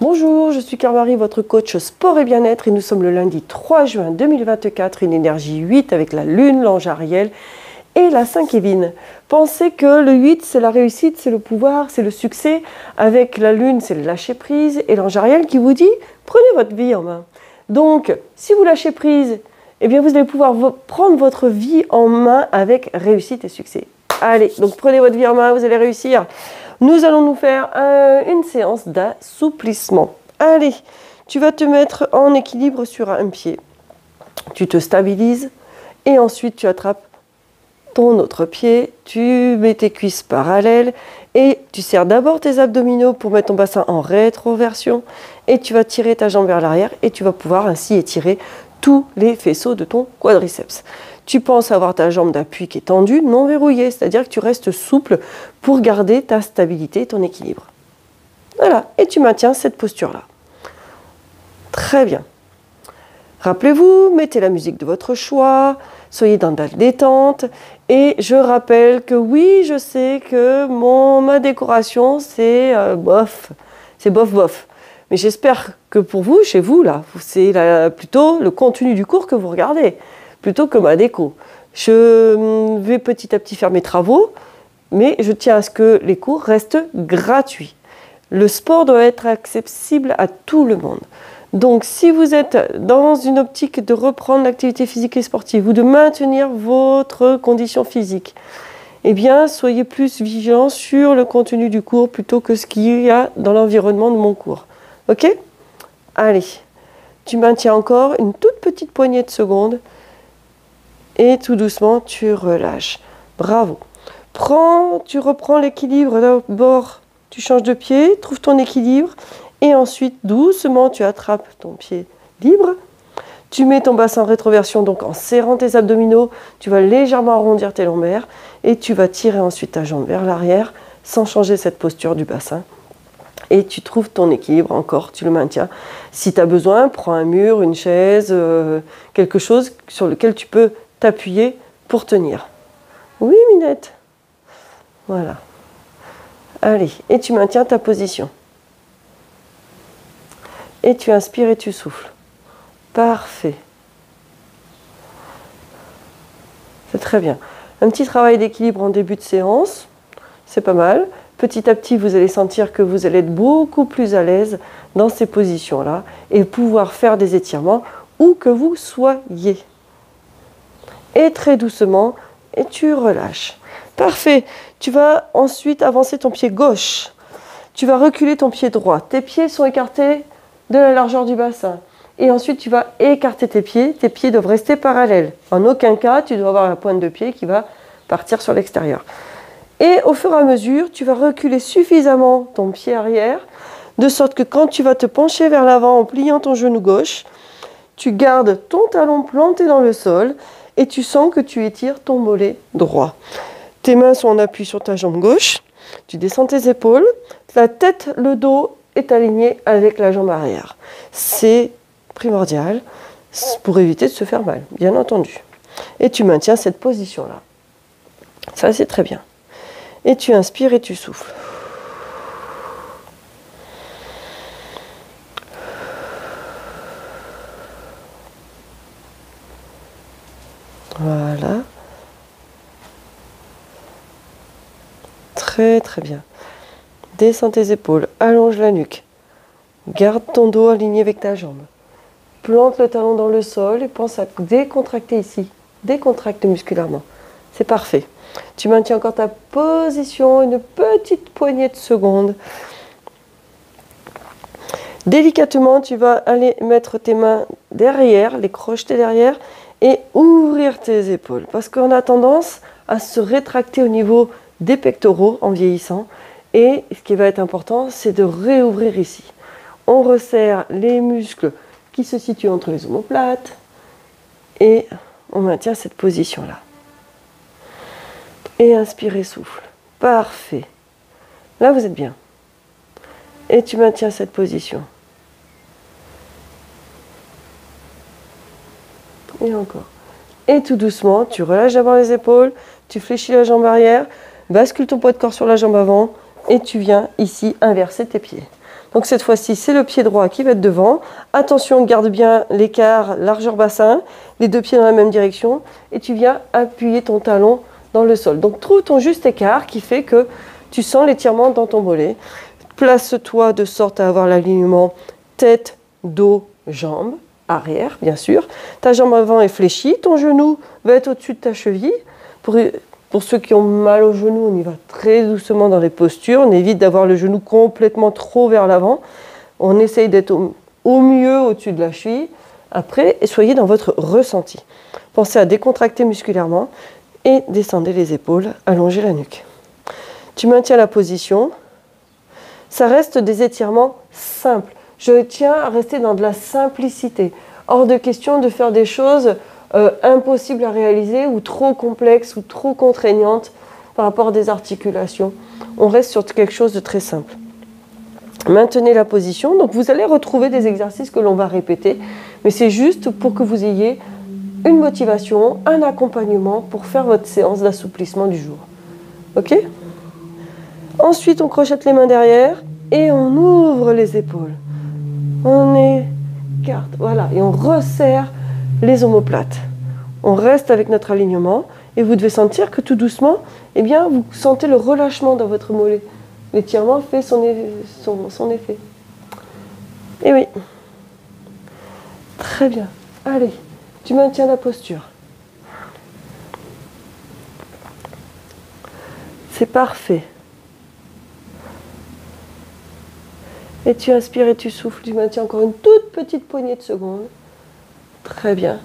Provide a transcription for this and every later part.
Bonjour, je suis Claire-Marie, votre coach sport et bien-être, et nous sommes le lundi 3 juin 2024, une énergie 8 avec la lune, l'ange Ariel et la Saint-Kévin. Pensez que le 8, c'est la réussite, c'est le pouvoir, c'est le succès. Avec la lune, c'est le lâcher-prise et l'ange Ariel qui vous dit « prenez votre vie en main ». Donc, si vous lâchez prise, eh bien, vous allez pouvoir prendre votre vie en main avec réussite et succès. Allez, donc prenez votre vie en main, vous allez réussir. Nous allons nous faire une séance d'assouplissement. Allez, tu vas te mettre en équilibre sur un pied. Tu te stabilises et ensuite tu attrapes ton autre pied. Tu mets tes cuisses parallèles et tu serres d'abord tes abdominaux pour mettre ton bassin en rétroversion. Et tu vas tirer ta jambe vers l'arrière et tu vas pouvoir ainsi étirer tous les faisceaux de ton quadriceps. Tu penses avoir ta jambe d'appui qui est tendue, non verrouillée, c'est-à-dire que tu restes souple pour garder ta stabilité et ton équilibre. Voilà, et tu maintiens cette posture-là. Très bien. Rappelez-vous, mettez la musique de votre choix, soyez dans la détente. Et je rappelle que oui, je sais que ma décoration, c'est bof. C'est bof. Mais j'espère que pour vous, chez vous, là, c'est plutôt le contenu du cours que vous regardez, plutôt que ma déco. Je vais petit à petit faire mes travaux, mais je tiens à ce que les cours restent gratuits. Le sport doit être accessible à tout le monde. Donc, si vous êtes dans une optique de reprendre l'activité physique et sportive ou de maintenir votre condition physique, eh bien, soyez plus vigilants sur le contenu du cours plutôt que ce qu'il y a dans l'environnement de mon cours. Ok? Allez, tu maintiens encore une toute petite poignée de secondes et tout doucement, tu relâches. Bravo. Tu reprends l'équilibre d'abord, tu changes de pied, trouve ton équilibre et ensuite, doucement, tu attrapes ton pied libre. Tu mets ton bassin en rétroversion, donc en serrant tes abdominaux, tu vas légèrement arrondir tes lombaires et tu vas tirer ensuite ta jambe vers l'arrière sans changer cette posture du bassin. Et tu trouves ton équilibre encore, tu le maintiens. Si tu as besoin, prends un mur, une chaise, quelque chose sur lequel tu peux t'appuyer pour tenir. Oui, Minette. Voilà. Allez, et tu maintiens ta position. Et tu inspires et tu souffles. Parfait. C'est très bien. Un petit travail d'équilibre en début de séance, c'est pas mal. Petit à petit, vous allez sentir que vous allez être beaucoup plus à l'aise dans ces positions-là et pouvoir faire des étirements où que vous soyez. Et très doucement, et tu relâches. Parfait. Tu vas ensuite avancer ton pied gauche. Tu vas reculer ton pied droit. Tes pieds sont écartés de la largeur du bassin. Et ensuite, tu vas écarter tes pieds. Tes pieds doivent rester parallèles. En aucun cas, tu dois avoir la pointe de pied qui va partir sur l'extérieur. Et au fur et à mesure, tu vas reculer suffisamment ton pied arrière, de sorte que quand tu vas te pencher vers l'avant en pliant ton genou gauche, tu gardes ton talon planté dans le sol et tu sens que tu étires ton mollet droit. Tes mains sont en appui sur ta jambe gauche, tu descends tes épaules, la tête, le dos est aligné avec la jambe arrière. C'est primordial pour éviter de se faire mal, bien entendu. Et tu maintiens cette position-là. Ça, c'est très bien. Et tu inspires et tu souffles. Voilà. Très très bien. Descends tes épaules, allonge la nuque. Garde ton dos aligné avec ta jambe. Plante le talon dans le sol et pense à décontracter ici. Décontracte musculairement. C'est parfait. Tu maintiens encore ta position, une petite poignée de secondes. Délicatement, tu vas aller mettre tes mains derrière, les crocheter derrière et ouvrir tes épaules. Parce qu'on a tendance à se rétracter au niveau des pectoraux en vieillissant. Et ce qui va être important, c'est de réouvrir ici. On resserre les muscles qui se situent entre les omoplates et on maintient cette position-là. Et inspire et souffle. Parfait. Là, vous êtes bien. Et tu maintiens cette position. Et encore. Et tout doucement, tu relâches d'abord les épaules, tu fléchis la jambe arrière, bascule ton poids de corps sur la jambe avant et tu viens ici inverser tes pieds. Donc cette fois-ci, c'est le pied droit qui va être devant. Attention, garde bien l'écart largeur bassin, les deux pieds dans la même direction et tu viens appuyer ton talon dans le sol. Donc trouve ton juste écart qui fait que tu sens l'étirement dans ton mollet. Place-toi de sorte à avoir l'alignement tête, dos, jambes, arrière bien sûr. Ta jambe avant est fléchie, ton genou va être au-dessus de ta cheville. Pour ceux qui ont mal au genou, on y va très doucement dans les postures. On évite d'avoir le genou complètement trop vers l'avant. On essaye d'être au mieux au-dessus de la cheville. Après, soyez dans votre ressenti. Pensez à décontracter musculairement et descendez les épaules, allongez la nuque. Tu maintiens la position. Ça reste des étirements simples. Je tiens à rester dans de la simplicité. Hors de question de faire des choses impossibles à réaliser ou trop complexes ou trop contraignantes par rapport à des articulations. On reste sur quelque chose de très simple. Maintenez la position. Donc vous allez retrouver des exercices que l'on va répéter, mais c'est juste pour que vous ayez une motivation, un accompagnement pour faire votre séance d'assouplissement du jour. Ok ? Ensuite, on crochette les mains derrière et on ouvre les épaules. On écarte, voilà, et on resserre les omoplates. On reste avec notre alignement et vous devez sentir que tout doucement, eh bien, vous sentez le relâchement dans votre mollet. L'étirement fait son effet. Et oui. Très bien. Allez, tu maintiens la posture. C'est parfait. Et tu inspires et tu souffles. Tu maintiens encore une toute petite poignée de secondes. Très bien.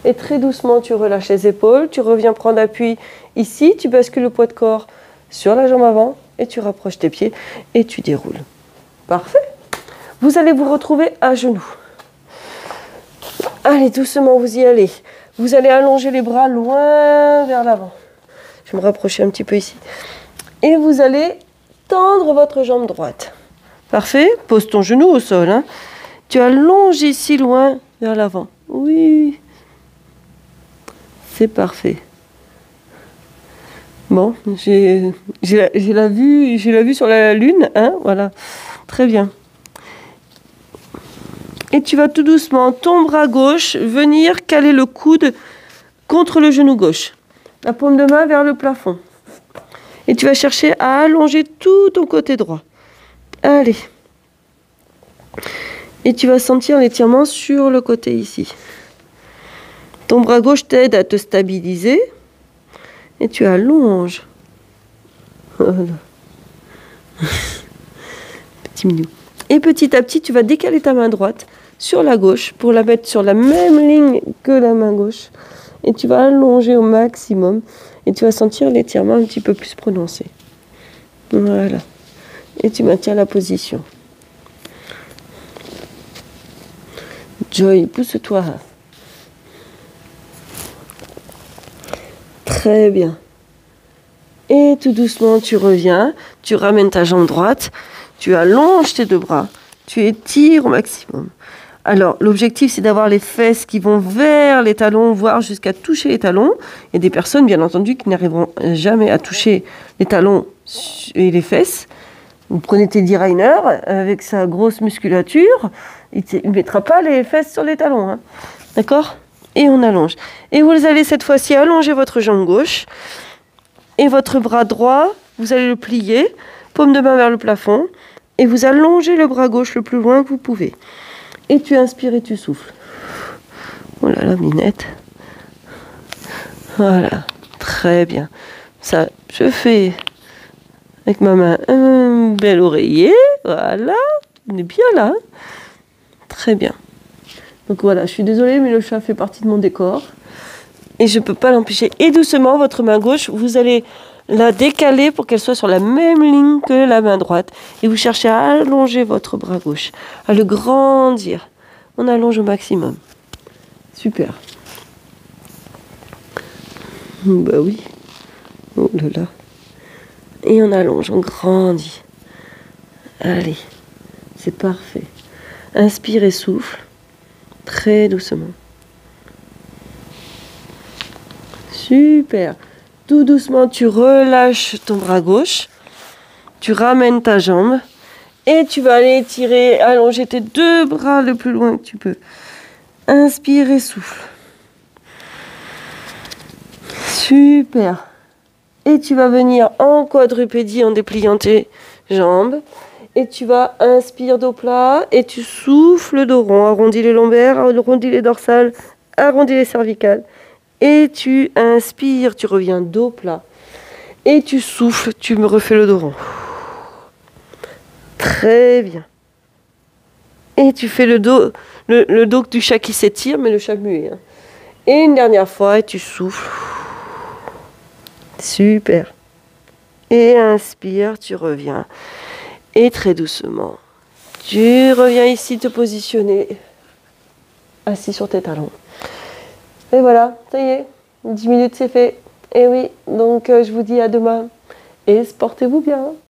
Et très doucement, tu relâches les épaules. Tu reviens prendre appui ici. Tu bascules le poids de corps sur la jambe avant. Et tu rapproches tes pieds et tu déroules. Parfait. Vous allez vous retrouver à genoux. Allez, doucement, vous y allez. Vous allez allonger les bras loin vers l'avant. Je vais me rapprocher un petit peu ici. Et vous allez tendre votre jambe droite. Parfait. Pose ton genou au sol. Hein. Tu allonges ici loin vers l'avant. Oui. C'est parfait. Bon, j'ai la vue sur la lune. Hein, voilà. Très bien. Et tu vas tout doucement, ton bras gauche, venir caler le coude contre le genou gauche. La paume de main vers le plafond. Et tu vas chercher à allonger tout ton côté droit. Allez. Et tu vas sentir l'étirement sur le côté ici. Ton bras gauche t'aide à te stabiliser. Et tu allonges. Voilà. Petit minou. Et petit à petit, tu vas décaler ta main droite sur la gauche pour la mettre sur la même ligne que la main gauche. Et tu vas allonger au maximum. Et tu vas sentir l'étirement un petit peu plus prononcé. Voilà. Et tu maintiens la position. Joy, pousse-toi. Très bien. Et tout doucement, tu reviens. Tu ramènes ta jambe droite. Tu allonges tes deux bras. Tu étires au maximum. Alors, l'objectif, c'est d'avoir les fesses qui vont vers les talons, voire jusqu'à toucher les talons. Il y a des personnes, bien entendu, qui n'arriveront jamais à toucher les talons et les fesses. Vous prenez Teddy Riner, avec sa grosse musculature, il ne mettra pas les fesses sur les talons. Hein. D'accord ? Et on allonge. Et vous allez cette fois-ci allonger votre jambe gauche. Et votre bras droit, vous allez le plier, paume de main vers le plafond. Et vous allongez le bras gauche le plus loin que vous pouvez. Et tu inspires et tu souffles. Oh là là, Minette. Voilà, très bien. Ça, je fais avec ma main un bel oreiller. Voilà, on est bien là. Très bien. Donc voilà, je suis désolée, mais le chat fait partie de mon décor. Et je ne peux pas l'empêcher. Et doucement, votre main gauche, vous allez la décaler pour qu'elle soit sur la même ligne que la main droite. Et vous cherchez à allonger votre bras gauche, à le grandir. On allonge au maximum. Super. Bah oui. Oh là là. Et on allonge, on grandit. Allez, c'est parfait. Inspire et souffle. Très doucement. Super. Tout doucement, tu relâches ton bras gauche. Tu ramènes ta jambe. Et tu vas aller étirer, allonger tes deux bras le plus loin que tu peux. Inspire et souffle. Super. Et tu vas venir en quadrupédie en dépliant tes jambes. Et tu vas inspire dos plat et tu souffles dos rond. Arrondis les lombaires, arrondis les dorsales, arrondis les cervicales. Et tu inspires, tu reviens dos plat. Et tu souffles, tu me refais le dos rond. Très bien. Et tu fais le dos du chat qui s'étire, mais le chat muet. Hein. Et une dernière fois, et tu souffles. Super. Et inspire, tu reviens. Et très doucement, tu reviens ici te positionner assis sur tes talons. Et voilà, ça y est, 10 minutes c'est fait. Et oui, donc je vous dis à demain. Et portez-vous bien.